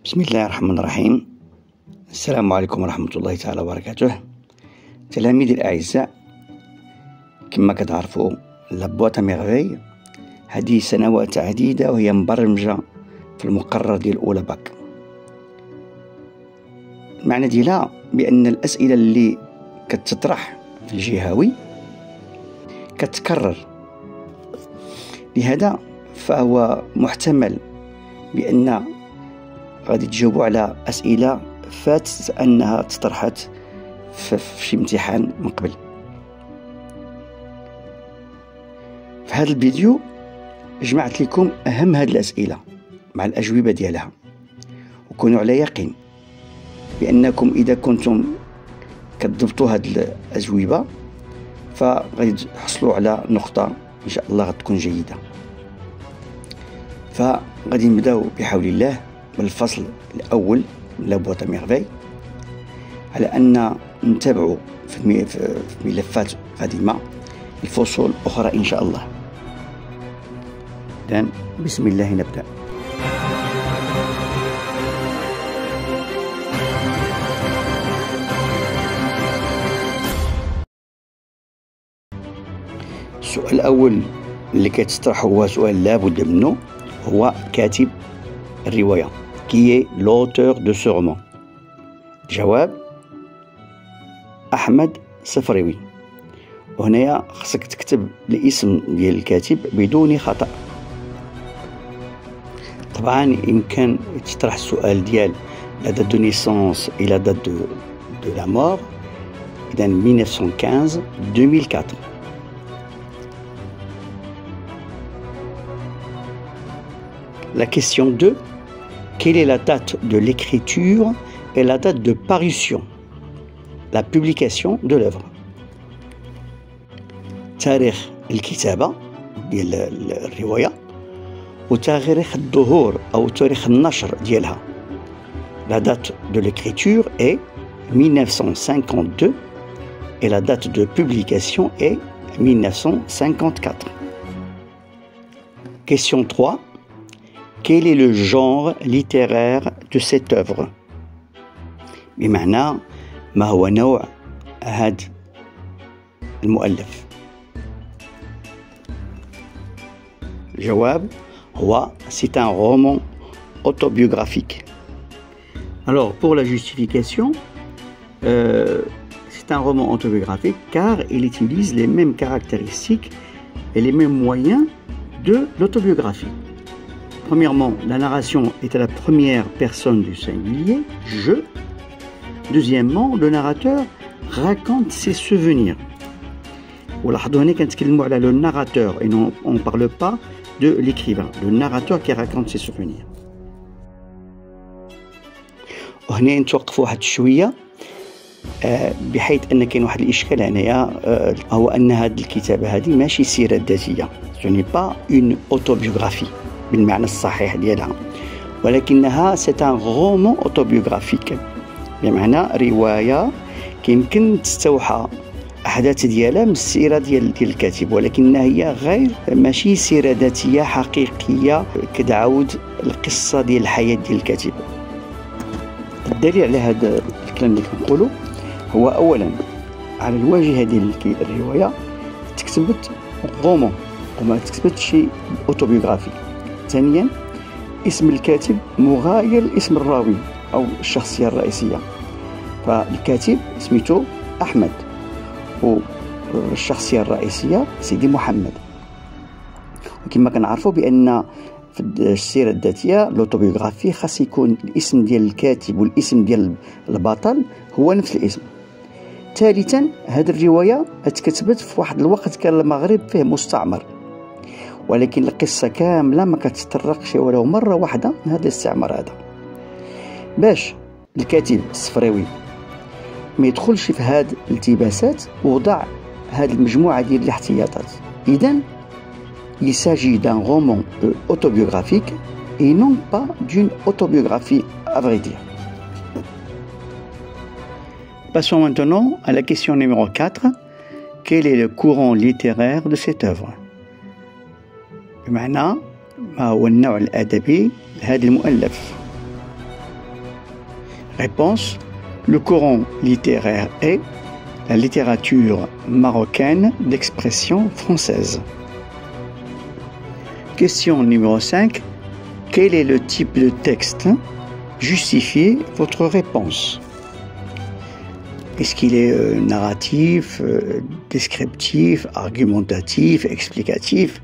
بسم الله الرحمن الرحيم. السلام عليكم ورحمة الله تعالى وبركاته. تلاميذي الأعزاء، كما كتعرفوا لابواط ميرفي هذه سنوات عديدة وهي مبرمجة في المقرر ديال الأولى باك. المعنى ديالها بأن الأسئلة اللي كتطرح في الجهوي كتكرر، لهذا فهو محتمل بأن غادي تجاوبوا على أسئلة فاتت أنها تطرحت في شي امتحان من قبل. في هذا الفيديو جمعت لكم أهم هذه الأسئلة مع الأجوبة ديالها، وكونوا على يقين بأنكم إذا كنتم كتضبطوا هذه الأجوبة فغادي تحصلوا على نقطة إن شاء الله غتكون جيدة. فغادي نبداو بحول الله بالفصل الأول من لابواط ميرفي، على أن نتابعوا في ملفات قادمة الفصول أخرى إن شاء الله. إذن بسم الله نبدأ. السؤال الأول اللي كيتطرح هو سؤال لابد منه، هو كاتب الرواية qui est l'auteur de ce roman. جواب أحمد صفروي. وهنايا خصك تكتب الاسم ديال الكاتب بدون خطأ. طبعا يمكن تطرح السؤال ديال la date de naissance et la date de la mort، إذن 1915-2004. La question 2. Quelle est la date de l'écriture et la date de parution, la publication de l'œuvre? تاريخ الكتابة ديال الرواية وتاريخ الظهور أو تاريخ النشر ديالها. La date de l'écriture est 1952 et la date de publication est 1954. Question 3. Quel est le genre littéraire de cette œuvre؟ بمعنى ما هو نوع هذا المؤلف؟ الجواب هو c'est un roman autobiographique. Alors pour la justification, c'est un roman autobiographique car il utilise les mêmes caractéristiques et les mêmes moyens de l'autobiographie. Premièrement, la narration est à la première personne du singulier, je. Deuxièmement, le narrateur raconte ses souvenirs. ولاحظوا هنا كنتكلموا على le narrateur et non, on ne parle pas de l'écrivain, le narrateur qui raconte ses souvenirs. وهنا نتوقفوا واحد شويه بحيث ان كاين واحد الاشكال هنايا، هو ان هذه الكتابه هذه ماشي سيره ذاتيه، ce n'est pas une autobiographie بالمعنى الصحيح ديالها، ولكنها c'est un roman autobiographique، بمعنى رواية كيمكن تستوحى أحداث ديالها من السيرة ديال الكاتب، ولكنها هي ماشي سيرة ذاتية حقيقية كتعاود القصة ديال الحياة ديال الكاتب. الدليل على هذا الكلام اللي كنقولوا هو أولا على الواجهة ديال الرواية تكتبت رومان وما تكتبتش شي أوتوبيوغرافي. ثانيا اسم الكاتب مغاير لاسم الراوي أو الشخصية الرئيسية، فالكاتب سميتو أحمد والشخصية الرئيسية سيدي محمد. وكما كنعرفوا بأن في السيرة الذاتية لوتوبيوغرافي خاص يكون الاسم ديال الكاتب والاسم ديال البطل هو نفس الاسم. ثالثا هذه الرواية اتكتبت في واحد الوقت كان المغرب فيه مستعمر، ولكن القصة كاملة ما كتطرقش ولو مرة واحدة من هذا الاستعمار هذا، باش الكاتب الصفراوي ما يدخلش في هذه الالتباسات ووضع هذه المجموعة ديال الاحتياطات. إذن il s'agit d'un roman autobiographique et non pas d'une autobiographie à vrai dire. Passons maintenant à la question numéro 4. Quel est le courant littéraire de cette œuvre؟ بمعنى ما هو النوع الأدبي لهذا المؤلف؟ Réponse. Le Coran littéraire est la littérature marocaine d'expression française. Question numéro 5. Quel est le type de texte? Justifiez votre réponse. Est-ce qu'il est narratif, descriptif, argumentatif, explicatif?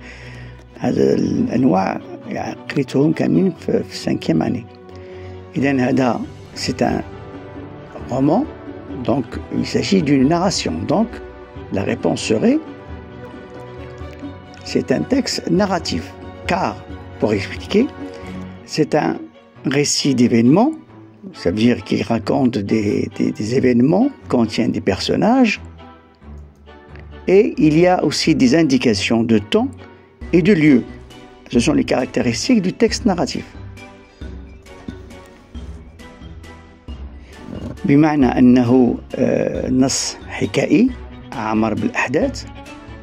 هذا الأنواع قريتهم كاملين في 5e année. إذن هذا c'est un roman, donc il s'agit d'une narration. Donc la réponse serait c'est un texte narratif, car pour expliquer, c'est un récit d'événements. Ça veut dire qu'il raconte des événements, contient des personnages, et il y a aussi des indications de temps et de lieu. Ce sont les caractéristiques du texte narratif. بمعنى أنه نص حكائي عامر بالأحداث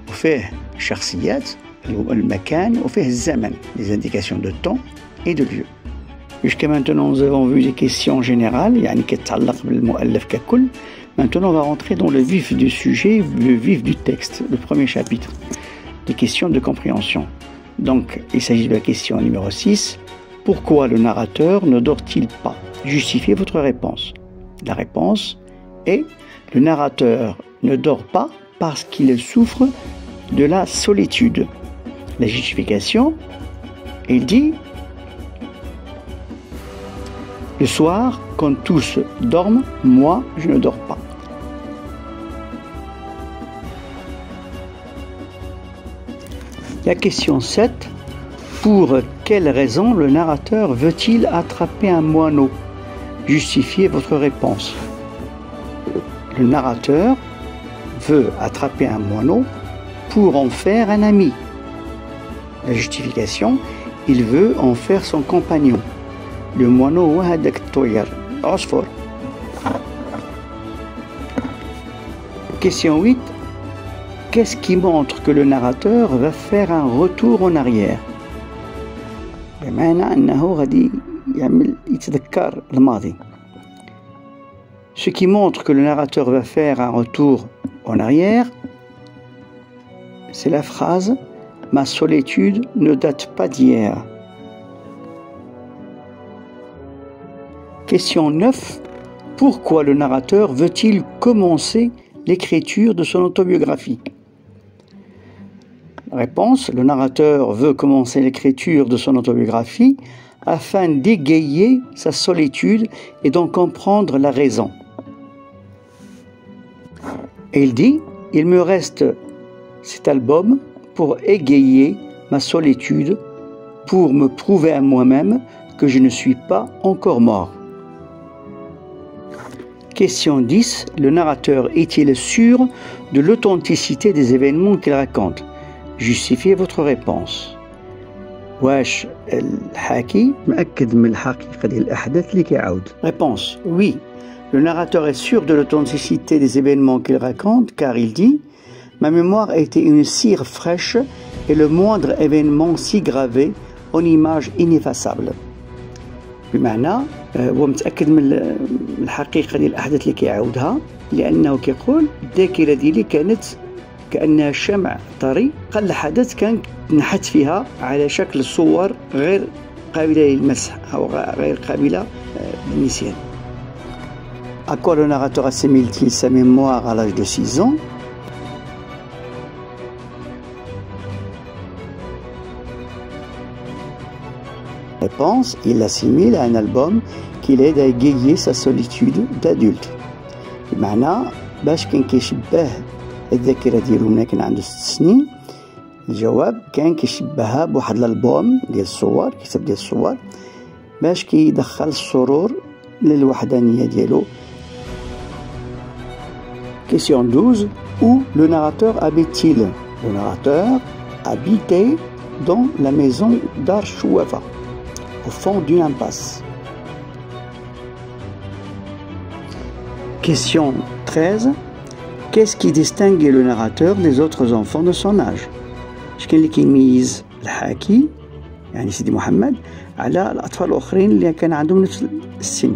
وفيه شخصيات المكان وفيه الزمن, les indications de temps et de lieu. Jusqu'à maintenant, nous avons vu des questions générales, يعني كتتعلق بالمؤلف ككل. Maintenant, on va rentrer dans le vif du sujet, le vif du texte, le premier chapitre, des questions de compréhension. Donc, il s'agit de la question numéro 6. Pourquoi le narrateur ne dort-il pas? Justifiez votre réponse. La réponse est le narrateur ne dort pas parce qu'il souffre de la solitude. La justification, il dit le soir, quand tous dorment, moi, je ne dors pas. La question 7. Pour quelle raison le narrateur veut-il attraper un moineau? Justifiez votre réponse. Le narrateur veut attraper un moineau pour en faire un ami. La justification, il veut en faire son compagnon. Le moineau هو هذاك الطوير عصفور. Question 8. Qu'est-ce qui montre que le narrateur va faire un retour en arrière? بمعنى أنه غادي يتذكر الماضي. Ce qui montre que le narrateur va faire un retour en arrière, c'est la phrase « Ma solitude ne date pas d'hier ». Question 9. Pourquoi le narrateur veut-il commencer l'écriture de son autobiographie? Réponse. Le narrateur veut commencer l'écriture de son autobiographie afin d'égayer sa solitude et d'en comprendre la raison. Et il dit, il me reste cet album pour égayer ma solitude, pour me prouver à moi-même que je ne suis pas encore mort. Question 10. Le narrateur est-il sûr de l'authenticité des événements qu'il raconte? Justifiez votre réponse. واش الحاكي مأكد من الحقيقة ديال الأحداث اللي كيعاود؟ Réponse. Oui. Le narrateur est sûr de l'authenticité des événements qu'il raconte car il dit « Ma mémoire a été une cire fraîche et le moindre événement si gravé en image ineffaçable. » بمعنى هو متأكد من الحقيقة ديال الأحداث اللي كيعاودها لأنه كيقول الذاكرة ديالي كانت كأنها شمع طري قل حدث كان نحت فيها على شكل صور غير قابلة للمسح أو غير قابلة للنسيان. À quoi le narrateur assimile-t-il sa mémoire à l'âge de 6 ans? Réponse, il l'assimile à un album qui l'aide à égayer sa solitude d'adulte. بمعنى باش كان كيشبه الذاكرة ديالو ملي كان عنده 6 سنين. الجواب كان كيشبهها بواحد الالبوم ديال الصور, كتاب ديال الصور باش كيدخل السرور للوحدانية ديالو. Question 12. Où le narrateur habite-t-il? Le narrateur habitait dans la maison d'Ar Chouafa, au fond d'une impasse. Question 13. Qu'est-ce qui distingue le narrateur des autres enfants de son âge? شكون اللي كيميز الحاكي يعني سيدي محمد على الأطفال الآخرين اللي كان عندهم نفس السن؟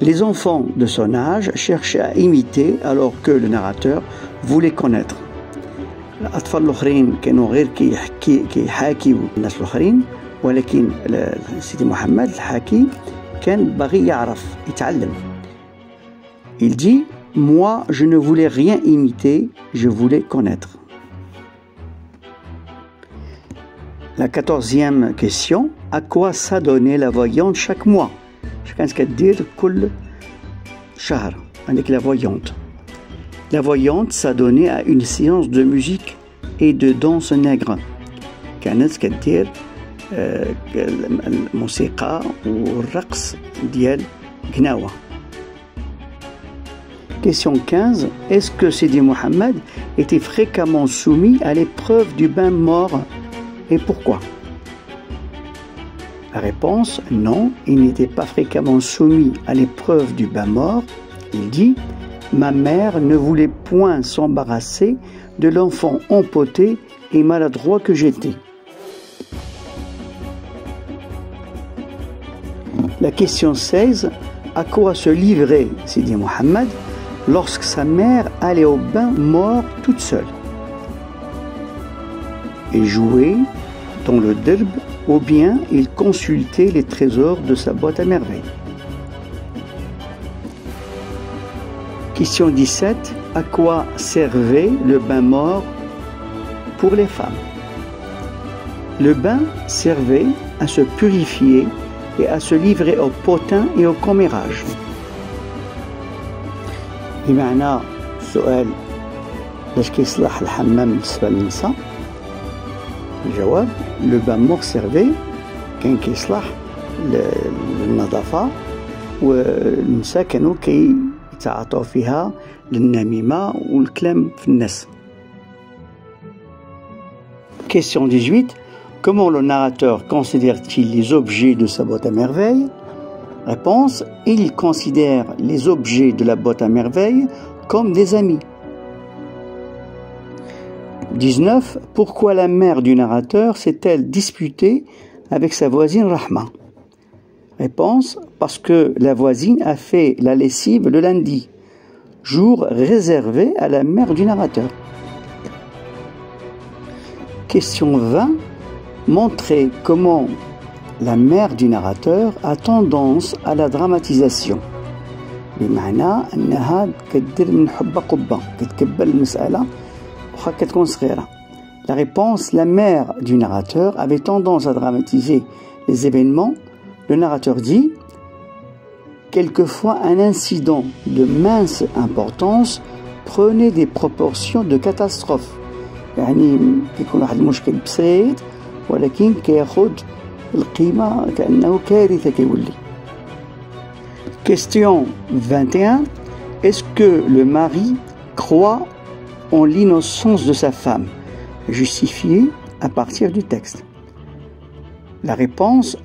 Les enfants de son âge cherchaient à imiter alors que le narrateur voulait connaître. الأطفال الآخرين كانوا غير كيحاكيو الناس الآخرين، ولكن سيدي محمد الحاكي كان باغي يعرف يتعلم. Il dit: Moi, je ne voulais rien imiter, je voulais connaître. La 14e question: à quoi s'adonnait la voyante chaque mois? كانت كدير كل شهر avec la voyante. La voyante s'adonnait à une séance de musique et de danse nègre. كانت كدير الموسيقى والرقص ديال قناوة. Question 15. Est-ce que Sidi Mohammed était fréquemment soumis à l'épreuve du bain mort et pourquoi? La réponse: non, il n'était pas fréquemment soumis à l'épreuve du bain mort. Il dit: ma mère ne voulait point s'embarrasser de l'enfant empoté et maladroit que j'étais. La question 16. À quoi se livrait Sidi Mohammed lorsque sa mère allait au bain mort toute seule? Il jouait dans le derb ou bien il consultait les trésors de sa boîte à merveilles. Question 17. À quoi servait le bain mort pour les femmes? Le bain servait à se purifier et à se livrer au potin et au commérage. بمعنى السؤال: باش كيصلح الحمام بالنسبة للنساء؟ الجواب: لو بان مور سيرفي كان كيصلح للنظافة، والنساء كانوا كيتعاطوا فيها للنميمة والكلام في الناس. Question 18. Comment le narrateur considère-t-il les objets de sa boîte à merveilles? Réponse: il considère les objets de la boîte à merveilles comme des amis. 19. Pourquoi la mère du narrateur s'est-elle disputée avec sa voisine Rahma? Réponse: parce que la voisine a fait la lessive le lundi, jour réservé à la mère du narrateur. Question 20. Montrez comment la mère du narrateur a tendance à la dramatisation. بمعنى أنها كدير من حبة قبة، كتكبل المسألة وخا كتكون صغيرة. La réponse: la mère du narrateur avait tendance à dramatiser les événements. Le narrateur dit: quelquefois un incident de mince importance prenait des proportions de catastrophe. يعني كيكون واحد المشكل بسيط ولكن كياخذ القيمة كأنه كارثة كيولي. Question 21. Est-ce que le mari croit en l'innocence de sa femme? Justifié à partir du texte. La réponse: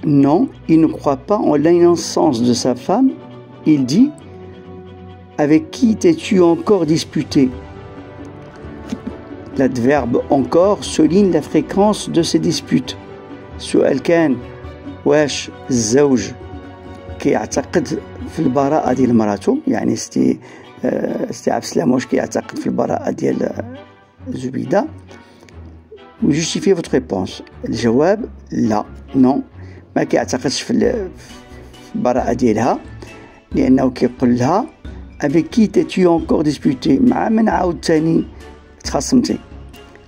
non, il ne croit pas en l'innocence de sa femme. Il dit: avec qui t'es-tu encore disputé? L'adverbe encore souligne la fréquence de ces disputes. السؤال كان: واش الزوج كيعتقد في البراءة ديال مراتو؟ يعني ستي عبد السلام واش كيعتقد في البراءة ديال زبيدة؟ وجوستيفي فوتر ريبونس. الجواب: لا، نو، ما كيعتقدش في البراءة ديالها، لأنه كيقول لها: avec qui t'es-tu encore disputé؟ مع من عاود تاني تخاصمتي؟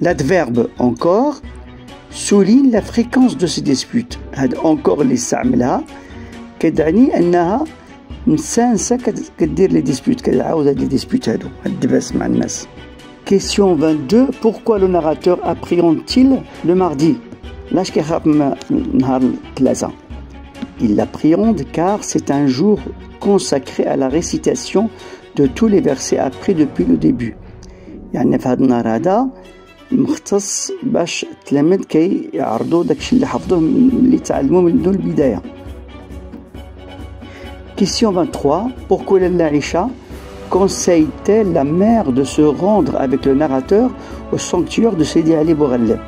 L'adverbe encore souligne la fréquence de ces disputes. هاد encore اللي استعملها كتعني أنها مسانسة كدير لي ديسبوت، كتعاود هاد لي ديسبوت هادو، هاد الدباس مع الناس. Question 22. Pourquoi le narrateur appréhende-t-il le mardi? لاش كيخاف من نهار الثلاثاء؟ Il l'appréhende car c'est un jour consacré à la récitation de tous les versets appris depuis le début. يعني في هاد النهار هذا مختص باش التلاميذ كيعرضوا داكشي اللي حفظوه اللي تعلموه منذ البداية. Question 23. Pourquoi Aïcha conseille-t-elle la mère de se rendre avec le narrateur au sanctuaire de Sidi Ali Boughallab?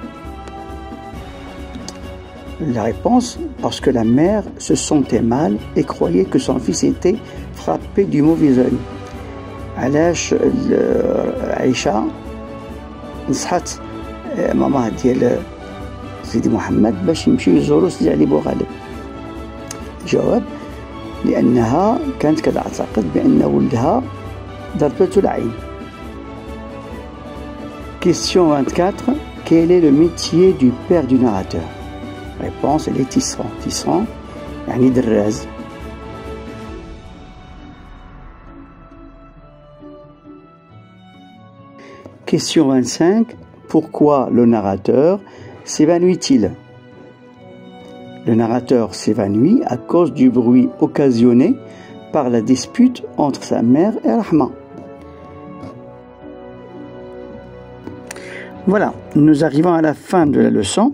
La réponse, parce que la mère se sentait mal et croyait que son fils était frappé du mauvais œil. علاش عائشة نصحت ماما ديال سيدي محمد باش يمشيو يزوروا سيدي علي بوغالب؟ الجواب لأنها كانت كتعتقد بأن ولدها ضربته العين. Question 24. Quel est le métier du père du narrateur? Réponse, elle est tisserand. Tisserand يعني دراز. Question 25. Pourquoi le narrateur s'évanouit-il? Le narrateur s'évanouit à cause du bruit occasionné par la dispute entre sa mère et Rahma. Voilà, nous arrivons à la fin de la leçon.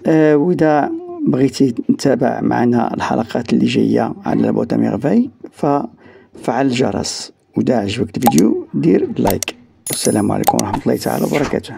وإذا بغيتي تتابع معنا الحلقات اللي جاية على لا بوط ميرفاي ففعل الجرس، وإذا عجبك الفيديو دير لايك. السلام عليكم ورحمة الله تعالى وبركاته.